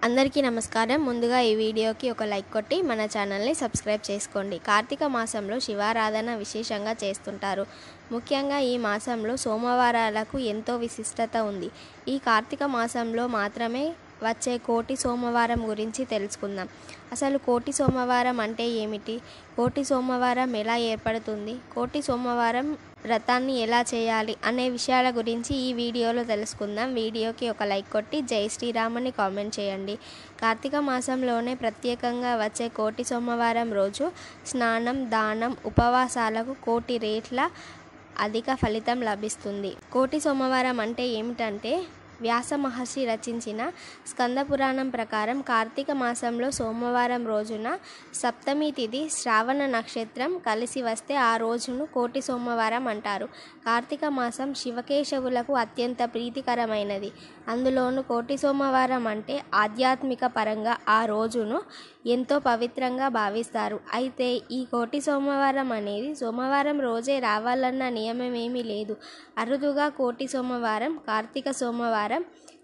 అందరికీ నమస్కారం. ముందుగా ఈ వీడియోకి ఒక లైక్ కొట్టి మన ఛానల్ని సబ్స్క్రైబ్ చేసుకోండి. కార్తీక మాసంలో శివారాధన విశేషంగా చేస్తుంటారు. ముఖ్యంగా ఈ మాసంలో సోమవారాలకు ఎంతో విశిష్టత ఉంది. ఈ కార్తీక మాసంలో మాత్రమే వచ్చే కోటి సోమవారం గురించి తెలుసుకుందాం. అసలు కోటి సోమవారం అంటే ఏమిటి? కోటి సోమవారం ఎలా ఏర్పడుతుంది? కోటి సోమవారం వ్రతాన్ని ఎలా చేయాలి అనే విషయాల గురించి ఈ వీడియోలో తెలుసుకుందాం. వీడియోకి ఒక లైక్ కొట్టి జై శ్రీరామ్ అని కామెంట్ చేయండి. కార్తీక మాసంలోనే ప్రత్యేకంగా వచ్చే కోటి సోమవారం రోజు స్నానం, దానం, ఉపవాసాలకు కోటి రేట్ల అధిక ఫలితం లభిస్తుంది. కోటి సోమవారం అంటే ఏమిటంటే, వ్యాస మహర్షి రచించిన స్కంద పురాణం ప్రకారం కార్తీక మాసంలో సోమవారం రోజున సప్తమి తిథి శ్రావణ నక్షత్రం కలిసి వస్తే ఆ రోజును కోటి సోమవారం అంటారు. కార్తీక మాసం శివకేశవులకు అత్యంత ప్రీతికరమైనది. అందులోనూ కోటి సోమవారం అంటే ఆధ్యాత్మిక పరంగా ఆ రోజును ఎంతో పవిత్రంగా భావిస్తారు. అయితే ఈ కోటి సోమవారం అనేది సోమవారం రోజే రావాలన్న నియమమేమీ లేదు. అరుదుగా కోటి సోమవారం, కార్తీక సోమవారం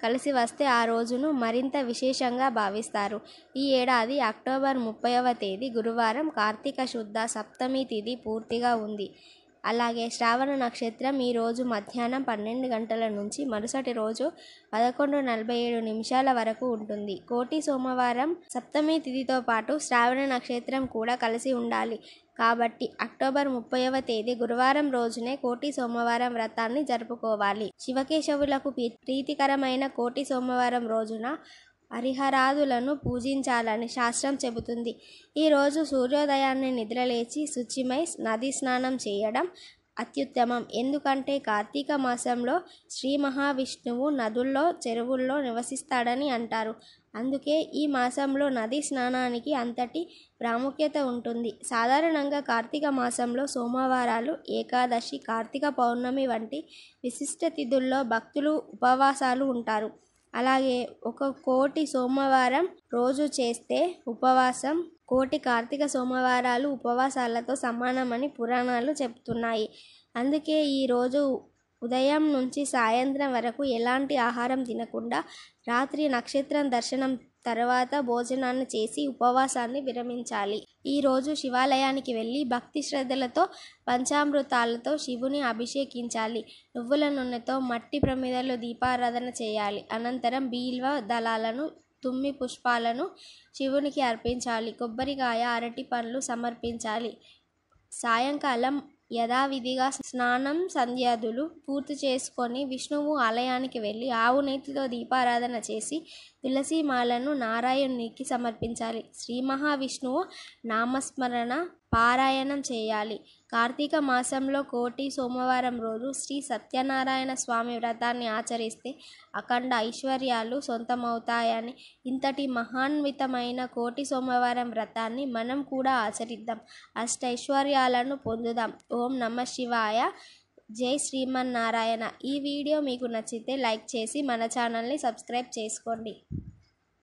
కలిసి వస్తే ఆ రోజును మరింత విశేషంగా భావిస్తారు. ఈ ఏడాది అక్టోబర్ 30వ తేదీ గురువారం కార్తీక శుద్ధ సప్తమి తిథి పూర్తిగా ఉంది. అలాగే శ్రావణ నక్షత్రం ఈ రోజు మధ్యాహ్నం 12 గంటల నుంచి మరుసటి రోజు 11:47 వరకు ఉంటుంది. కోటి సోమవారం సప్తమి తిథితో పాటు శ్రావణ నక్షత్రం కూడా కలిసి ఉండాలి. కాబట్టి అక్టోబర్ 30వ తేదీ గురువారం రోజునే కోటి సోమవారం వ్రతాన్ని జరుపుకోవాలి. శివకేశవులకు ప్రీతికరమైన కోటి సోమవారం రోజున హరిహరాదులను పూజించాలని శాస్త్రం చెబుతుంది. ఈరోజు సూర్యోదయాన్ని నిద్రలేచి శుచిమై నది స్నానం చేయడం అత్యుత్తమం. ఎందుకంటే కార్తీక మాసంలో శ్రీ మహావిష్ణువు నదుల్లో, చెరువుల్లో నివసిస్తాడని అంటారు. అందుకే ఈ మాసంలో నదీ స్నానానికి అంతటి ప్రాముఖ్యత ఉంటుంది. సాధారణంగా కార్తీక మాసంలో సోమవారాలు, ఏకాదశి, కార్తీక పౌర్ణమి వంటి విశిష్ట తిథుల్లో భక్తులు ఉపవాసాలు ఉంటారు. అలాగే ఒక కోటి సోమవారం రోజు చేస్తే ఉపవాసం కోటి కార్తీక సోమవారాలు ఉపవాసాలతో సమానమని పురాణాలు చెబుతున్నాయి. అందుకే ఈరోజు ఉదయం నుంచి సాయంత్రం వరకు ఎలాంటి ఆహారం తినకుండా రాత్రి నక్షత్రం దర్శనం తర్వాత భోజనాన్ని చేసి ఉపవాసాన్ని విరమించాలి. ఈరోజు శివాలయానికి వెళ్ళి భక్తి శ్రద్ధలతో పంచామృతాలతో శివుని అభిషేకించాలి. నువ్వుల నూనెతో మట్టి ప్రమిదలో దీపారాధన చేయాలి. అనంతరం బిల్వ దళాలను, తుమ్మి పుష్పాలను శివునికి అర్పించాలి. కొబ్బరికాయ, అరటి పండ్లు సమర్పించాలి. సాయంకాలం యథావిధిగా స్నానం, సంధ్యాదులు పూర్తి చేసుకొని విష్ణువు ఆలయానికి వెళ్ళి ఆవు నేతితో దీపారాధన చేసి తులసి మాలను నారాయణునికి సమర్పించాలి. శ్రీ మహావిష్ణువు నామస్మరణ పారాయణం చేయాలి. కార్తీక మాసంలో కోటి సోమవారం రోజు శ్రీ సత్యనారాయణ స్వామి వ్రతాన్ని ఆచరిస్తే అఖండ ఐశ్వర్యాలు సొంతమవుతాయని, ఇంతటి మహాన్వితమైన కోటి సోమవారం వ్రతాన్ని మనం కూడా ఆచరిద్దాం. అష్టైశ్వర్యాలను పొందుదాం. ఓం నమః శివాయ. జై శ్రీమన్నారాయణ. ఈ వీడియో మీకు నచ్చితే లైక్ చేసి మన ఛానల్ని సబ్స్క్రైబ్ చేసుకోండి.